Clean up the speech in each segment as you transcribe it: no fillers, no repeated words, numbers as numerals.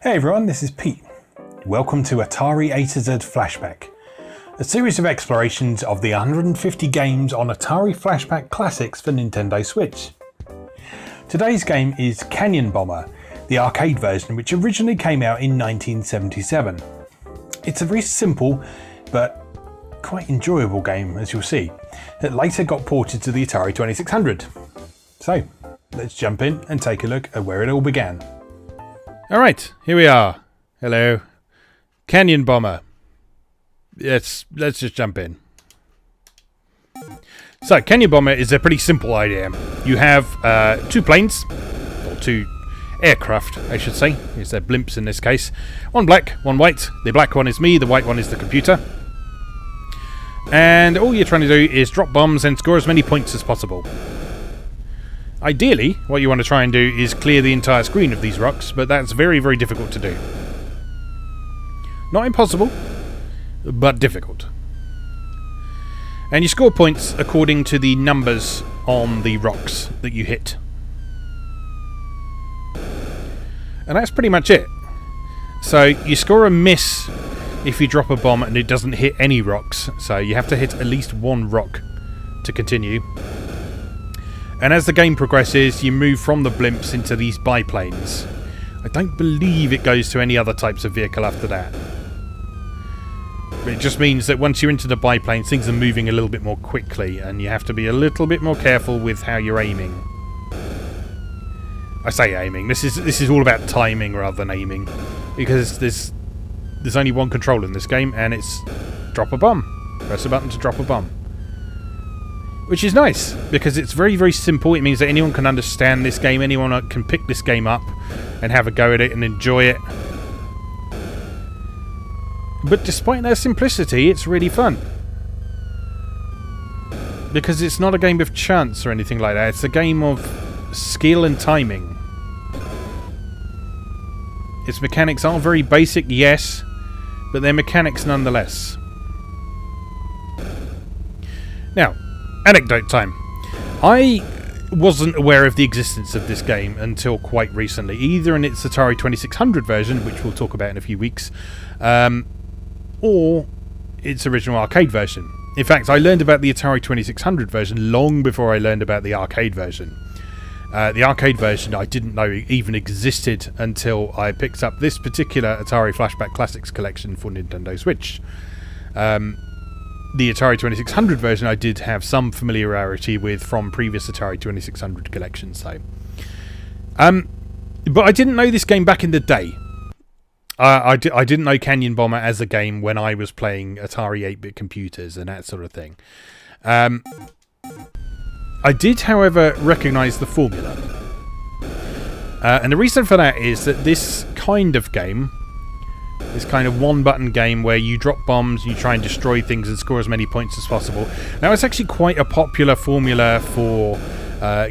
Hey everyone, this is Pete. Welcome to Atari A to Z Flashback, a series of explorations of the 150 games on Atari Flashback Classics for Nintendo Switch. Today's game is Canyon Bomber, the arcade version which originally came out in 1977. It's a very simple but quite enjoyable game, as you'll see, that later got ported to the Atari 2600. So, let's jump in and take a look at where it all began. Alright, here we are. Hello. Canyon Bomber. Let's just jump in. So, Canyon Bomber is a pretty simple idea. You have two planes, or two aircraft, I should say. These are blimps in this case. One black, one white. The black one is me, the white one is the computer. And all you're trying to do is drop bombs and score as many points as possible. Ideally, what you want to try and do is clear the entire screen of these rocks, but that's very, very difficult to do. Not impossible, but difficult. And you score points according to the numbers on the rocks that you hit. And that's pretty much it. So you score a miss if you drop a bomb and it doesn't hit any rocks, so you have to hit at least one rock to continue. And as the game progresses, you move from the blimps into these biplanes. I don't believe it goes to any other types of vehicle after that. But it just means that once you're into the biplanes, things are moving a little bit more quickly, and you have to be a little bit more careful with how you're aiming. I say aiming. This is all about timing rather than aiming, because there's only one control in this game, and it's drop a bomb. Press a button to drop a bomb. Which is nice, because it's very, very simple. It means that anyone can understand this game, anyone can pick this game up and have a go at it and enjoy it. But despite their simplicity, it's really fun. Because it's not a game of chance or anything like that, it's a game of skill and timing. Its mechanics are very basic, yes, but they're mechanics nonetheless. Now, anecdote time. I wasn't aware of the existence of this game until quite recently, either in its Atari 2600 version, which we'll talk about in a few weeks, or its original arcade version. In fact, I learned about the Atari 2600 version long before I learned about the arcade version. The arcade version I didn't know even existed until I picked up this particular Atari Flashback Classics collection for Nintendo Switch. The Atari 2600 version I did have some familiarity with from previous Atari 2600 collections, though. But I didn't know this game back in the day. I didn't know Canyon Bomber as a game when I was playing Atari 8-bit computers and that sort of thing. I did, however, recognise the formula. And the reason for that is that this kind of game, this kind of one-button game where you drop bombs, you try and destroy things and score as many points as possible. Now, it's actually quite a popular formula for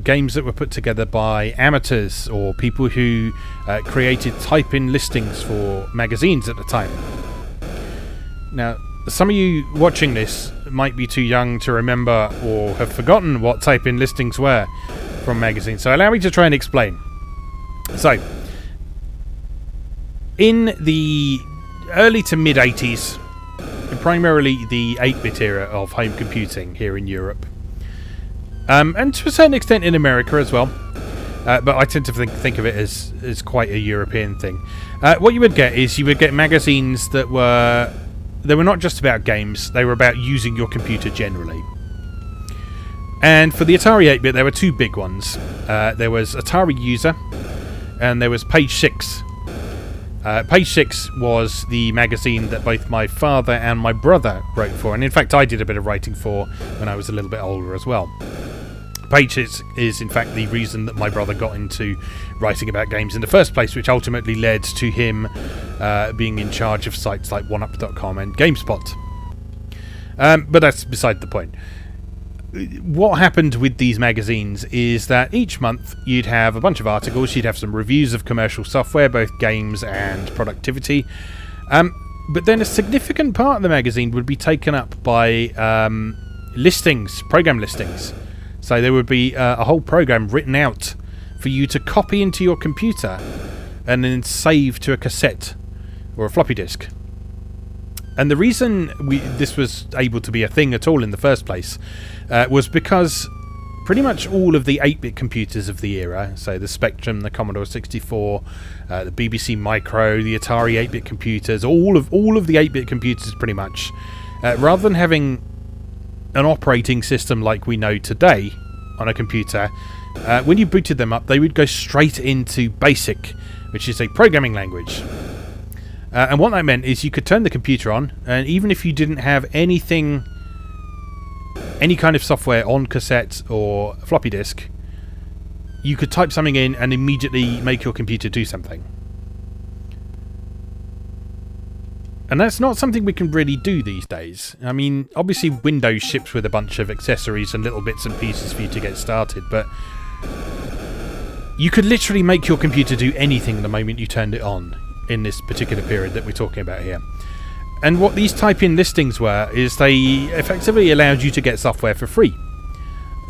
games that were put together by amateurs or people who created type-in listings for magazines at the time. Now, some of you watching this might be too young to remember or have forgotten what type-in listings were from magazines, so allow me to try and explain. So, in the early to mid-80s, primarily the 8-bit era of home computing here in Europe, and to a certain extent in America as well, but I tend to think of it as quite a European thing. What you would get is you would get magazines that were not just about games, they were about using your computer generally. And for the Atari 8-bit, there were two big ones. There was Atari User, and there was Page 6. Page 6 was the magazine that both my father and my brother wrote for, and in fact I did a bit of writing for when I was a little bit older as well. Page 6 is in fact the reason that my brother got into writing about games in the first place, which ultimately led to him being in charge of sites like oneup.com and GameSpot. But that's beside the point. What happened with these magazines is that each month you'd have a bunch of articles, you'd have some reviews of commercial software, both games and productivity, but then a significant part of the magazine would be taken up by listings, program listings. So there would be a whole program written out for you to copy into your computer and then save to a cassette or a floppy disk. And the reason this was able to be a thing at all in the first place was because pretty much all of the 8-bit computers of the era, so the Spectrum, the Commodore 64, the BBC Micro, the Atari 8-bit computers, all of the 8-bit computers pretty much, rather than having an operating system like we know today on a computer, when you booted them up, they would go straight into BASIC, which is a programming language. And what that meant is you could turn the computer on, and even if you didn't have any kind of software on cassette or floppy disk, you could type something in and immediately make your computer do something. And that's not something we can really do these days. I mean, obviously Windows ships with a bunch of accessories and little bits and pieces for you to get started, but you could literally make your computer do anything the moment you turned it on in this particular period that we're talking about here. And what these type-in listings were is they effectively allowed you to get software for free.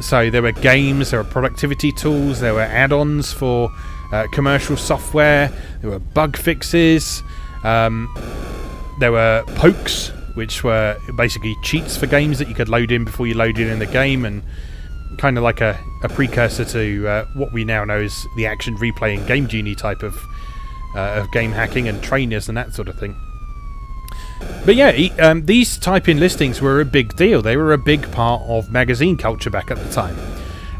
So there were games, there were productivity tools, there were add-ons for commercial software, there were bug fixes, there were pokes, which were basically cheats for games that you could load in before you loaded in the game, and kind of like a precursor to what we now know as the action replay and Game Genie type of game hacking and trainers and that sort of thing. But yeah, these type-in listings were a big deal. They were a big part of magazine culture back at the time.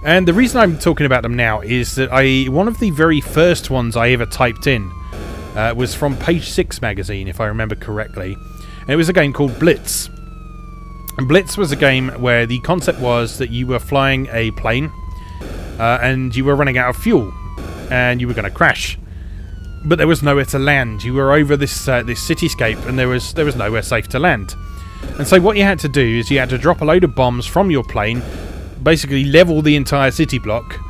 And the reason I'm talking about them now is that one of the very first ones I ever typed in was from Page 6 magazine, if I remember correctly. And it was a game called Blitz. And Blitz was a game where the concept was that you were flying a plane and you were running out of fuel and you were going to crash. But there was nowhere to land. You were over this cityscape, and there was nowhere safe to land. And so what you had to do is you had to drop a load of bombs from your plane, basically level the entire city block,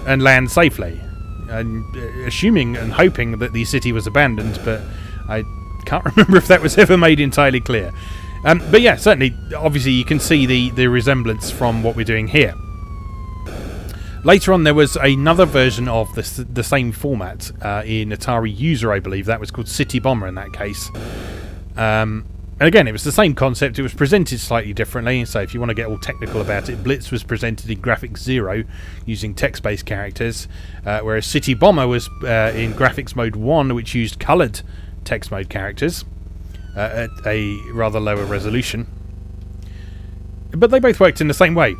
and land safely. And assuming and hoping that the city was abandoned, but I can't remember if that was ever made entirely clear. But yeah, certainly, obviously, you can see the resemblance from what we're doing here. Later on, there was another version of the same format in Atari User, I believe. That was called City Bomber in that case. And again, it was the same concept. It was presented slightly differently. So if you want to get all technical about it, Blitz was presented in Graphics 0 using text-based characters, whereas City Bomber was in Graphics Mode 1, which used coloured text mode characters at a rather lower resolution. But they both worked in the same way.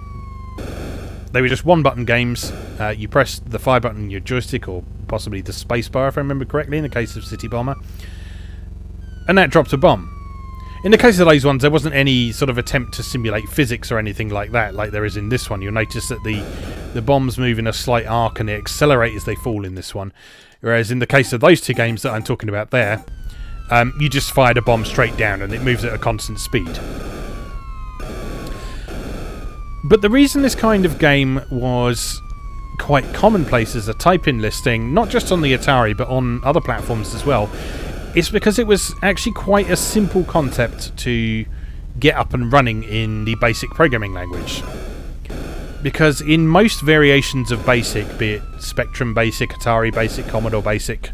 They were just one-button games. You pressed the fire button on your joystick, or possibly the space bar, if I remember correctly, in the case of City Bomber. And that dropped a bomb. In the case of those ones, there wasn't any sort of attempt to simulate physics or anything like that, like there is in this one. You'll notice that the bombs move in a slight arc and they accelerate as they fall in this one. Whereas in the case of those two games that I'm talking about there, you just fired a bomb straight down and it moves at a constant speed. But the reason this kind of game was quite commonplace as a type-in listing, not just on the Atari but on other platforms as well, is because it was actually quite a simple concept to get up and running in the BASIC programming language. Because in most variations of BASIC, be it Spectrum BASIC, Atari BASIC, Commodore BASIC,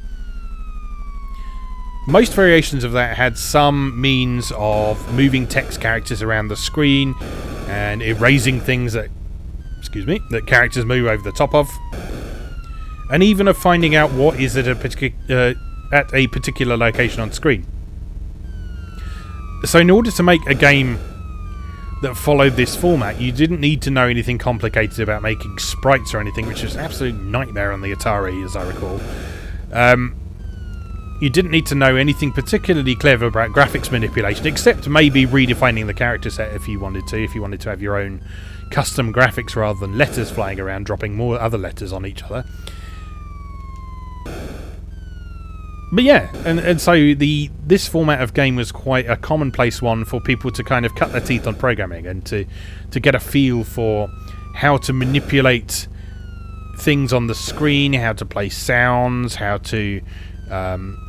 most variations of that had some means of moving text characters around the screen and erasing things that characters move over the top of, and even of finding out what is at a particular location on screen. So in order to make a game that followed this format, you didn't need to know anything complicated about making sprites or anything, which was an absolute nightmare on the Atari, as I recall. You didn't need to know anything particularly clever about graphics manipulation, except maybe redefining the character set if you wanted to have your own custom graphics rather than letters flying around, dropping more other letters on each other. But yeah, and so this format of game was quite a commonplace one for people to kind of cut their teeth on programming and to get a feel for how to manipulate things on the screen, how to play sounds, how to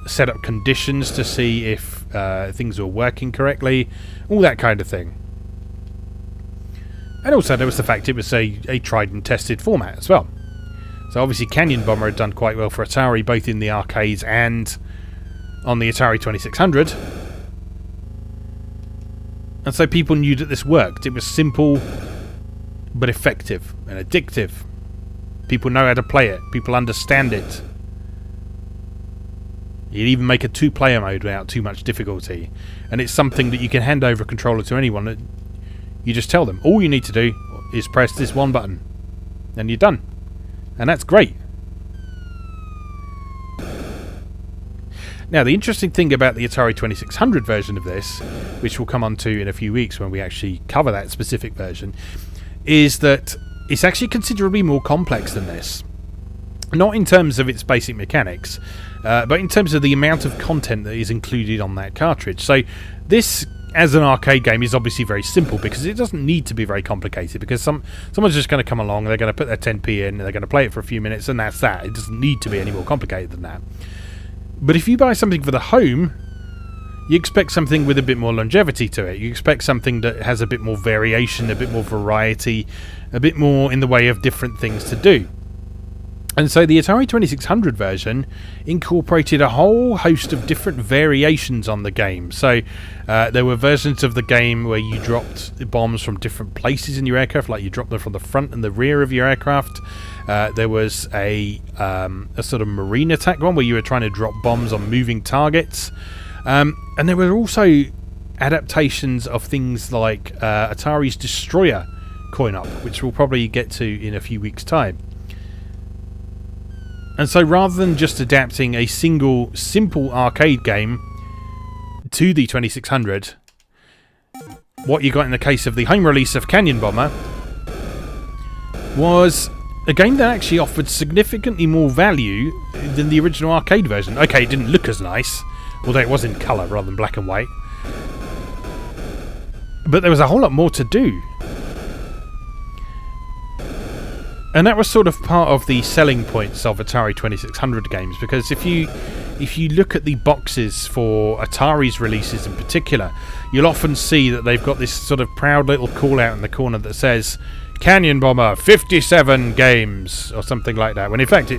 set up conditions to see if things were working correctly, all that kind of thing. And also there was the fact it was a tried and tested format as well. So obviously Canyon Bomber had done quite well for Atari, both in the arcades and on the Atari 2600. And so people knew that this worked. It was simple but effective and addictive. People know how to play it. People understand it. You'd even make a 2-player mode without too much difficulty. And it's something that you can hand over a controller to anyone. You just tell them, all you need to do is press this one button. And you're done. And that's great. Now, the interesting thing about the Atari 2600 version of this, which we'll come on to in a few weeks when we actually cover that specific version, is that it's actually considerably more complex than this. Not in terms of its basic mechanics, but in terms of the amount of content that is included on that cartridge. So this, as an arcade game, is obviously very simple because it doesn't need to be very complicated, because someone's just going to come along, they're going to put their 10p in, and they're going to play it for a few minutes, and that's that. It doesn't need to be any more complicated than that. But if you buy something for the home, you expect something with a bit more longevity to it. You expect something that has a bit more variation, a bit more variety, a bit more in the way of different things to do. And so the Atari 2600 version incorporated a whole host of different variations on the game. So there were versions of the game where you dropped bombs from different places in your aircraft, like you dropped them from the front and the rear of your aircraft. There was a sort of marine attack one where you were trying to drop bombs on moving targets. And there were also adaptations of things like Atari's Destroyer coin-op, which we'll probably get to in a few weeks' time. And so rather than just adapting a single simple arcade game to the 2600, what you got in the case of the home release of Canyon Bomber was a game that actually offered significantly more value than the original arcade version. Okay, it didn't look as nice, although it was in colour rather than black and white. But there was a whole lot more to do. And that was sort of part of the selling points of Atari 2600 games, because if you look at the boxes for Atari's releases in particular, you'll often see that they've got this sort of proud little call out in the corner that says Canyon Bomber 57 games or something like that, when in fact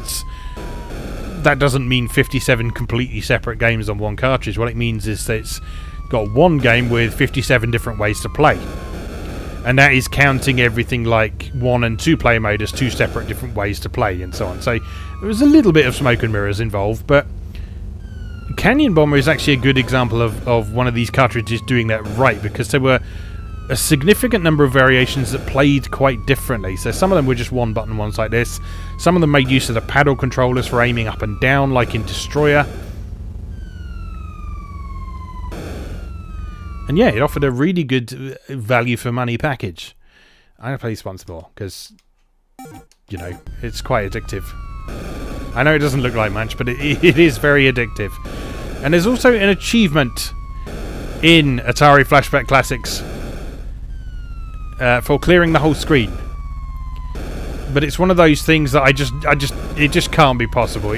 that doesn't mean 57 completely separate games on one cartridge. What it means is that it's got one game with 57 different ways to play. And that is counting everything like 1 and 2 player mode as 2 separate different ways to play and so on. So there was a little bit of smoke and mirrors involved, but Canyon Bomber is actually a good example of one of these cartridges doing that right, because there were a significant number of variations that played quite differently. So some of them were just one button ones like this. Some of them made use of the paddle controllers for aiming up and down like in Destroyer. And yeah, it offered a really good value for money package. I'm going to play this once more because, you know, it's quite addictive. I know it doesn't look like much, but it is very addictive. And there's also an achievement in Atari Flashback Classics for clearing the whole screen. But it's one of those things that it just can't be possible.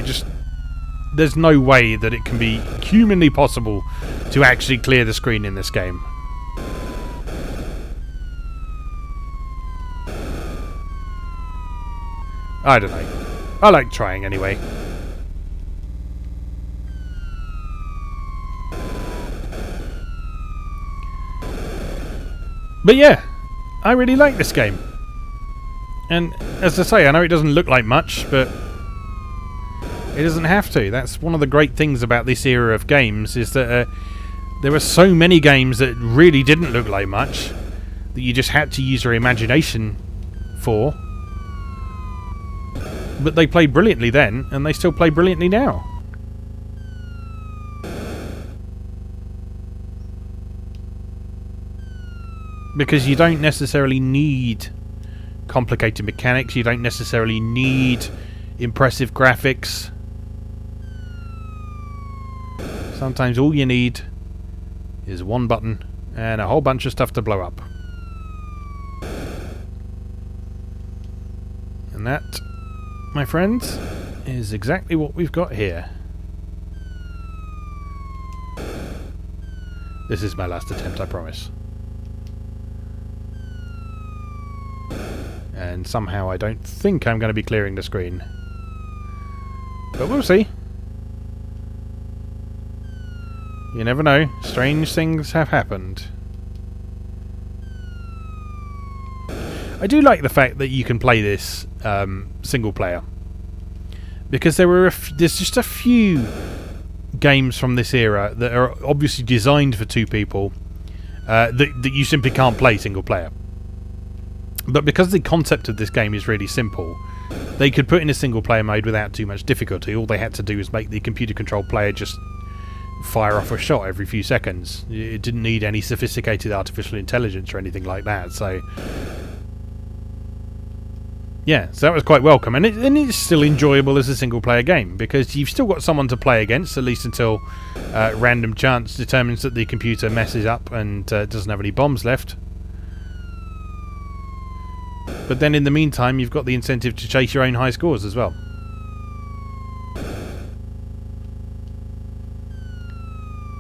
There's no way that it can be humanly possible to actually clear the screen in this game. I don't know. I like trying anyway. But yeah, I really like this game. And as I say, I know it doesn't look like much, but it doesn't have to. That's one of the great things about this era of games, is that there were so many games that really didn't look like much that you just had to use your imagination for. But they played brilliantly then, and they still play brilliantly now. Because you don't necessarily need complicated mechanics, you don't necessarily need impressive graphics. Sometimes all you need is one button and a whole bunch of stuff to blow up. And that, my friends, is exactly what we've got here. This is my last attempt, I promise. And somehow I don't think I'm going to be clearing the screen. But we'll see. You never know. Strange things have happened. I do like the fact that you can play this single player, because there's just a few games from this era that are obviously designed for two people that you simply can't play single player. But because the concept of this game is really simple, they could put in a single player mode without too much difficulty. All they had to do was make the computer controlled player just fire off a shot every few seconds. It didn't need any sophisticated artificial intelligence or anything like that. So yeah, so that was quite welcome, and it's still enjoyable as a single-player game, because you've still got someone to play against, at least until random chance determines that the computer messes up and doesn't have any bombs left. But then in the meantime, you've got the incentive to chase your own high scores as well.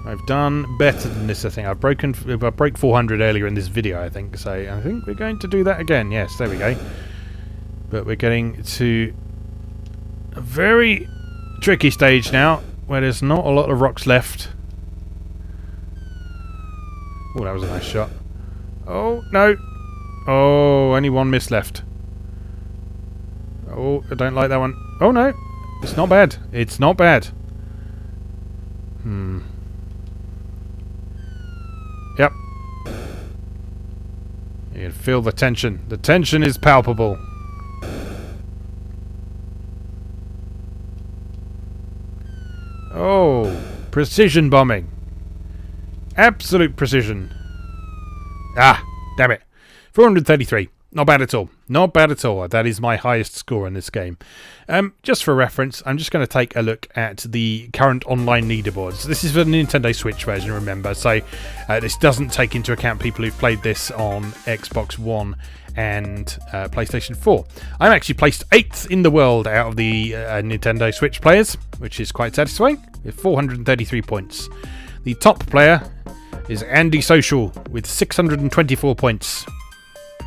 I've done better than this, I think. I broke 400 earlier in this video, I think, so I think we're going to do that again. Yes, there we go. But we're getting to a very tricky stage now, where there's not a lot of rocks left. Oh, that was a nice shot. Oh, no. Oh, only one miss left. Oh, I don't like that one. Oh, no. It's not bad. It's not bad. Yep. You can feel the tension. The tension is palpable. Oh, precision bombing. Absolute precision. Ah, damn it. 433. Not bad at all. Not bad at all. That is my highest score in this game. Just for reference, I'm just going to take a look at the current online leaderboards. This is for the Nintendo Switch version, remember, so this doesn't take into account people who've played this on Xbox One and PlayStation 4. I'm actually placed 8th in the world out of the Nintendo Switch players, which is quite satisfying, with 433 points. The top player is Andy Social with 624 points,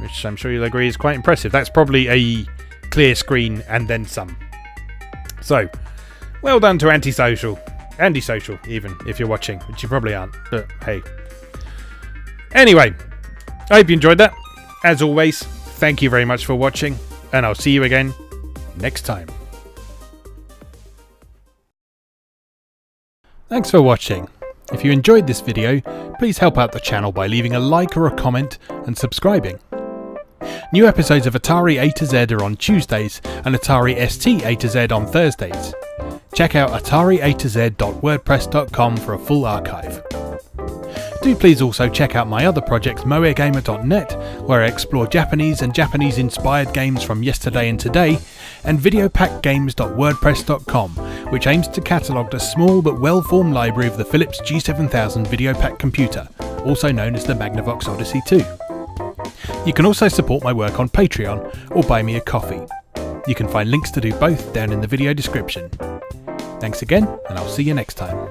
which I'm sure you'll agree is quite impressive. That's probably a clear screen and then some. So, well done to Antisocial. Antisocial, even, if you're watching, which you probably aren't, but hey. Anyway, I hope you enjoyed that. As always, thank you very much for watching, and I'll see you again next time. Thanks for watching. If you enjoyed this video, please help out the channel by leaving a like or a comment and subscribing. New episodes of Atari A to Z are on Tuesdays and Atari ST A to Z on Thursdays. Check out atariatoz.wordpress.com for a full archive. Do please also check out my other projects moegamer.net, where I explore Japanese and Japanese-inspired games from yesterday and today, and videopackgames.wordpress.com, which aims to catalogue a small but well-formed library of the Philips G7000 Videopack computer, also known as the Magnavox Odyssey 2. You can also support my work on Patreon or buy me a coffee. You can find links to do both down in the video description. Thanks again, and I'll see you next time.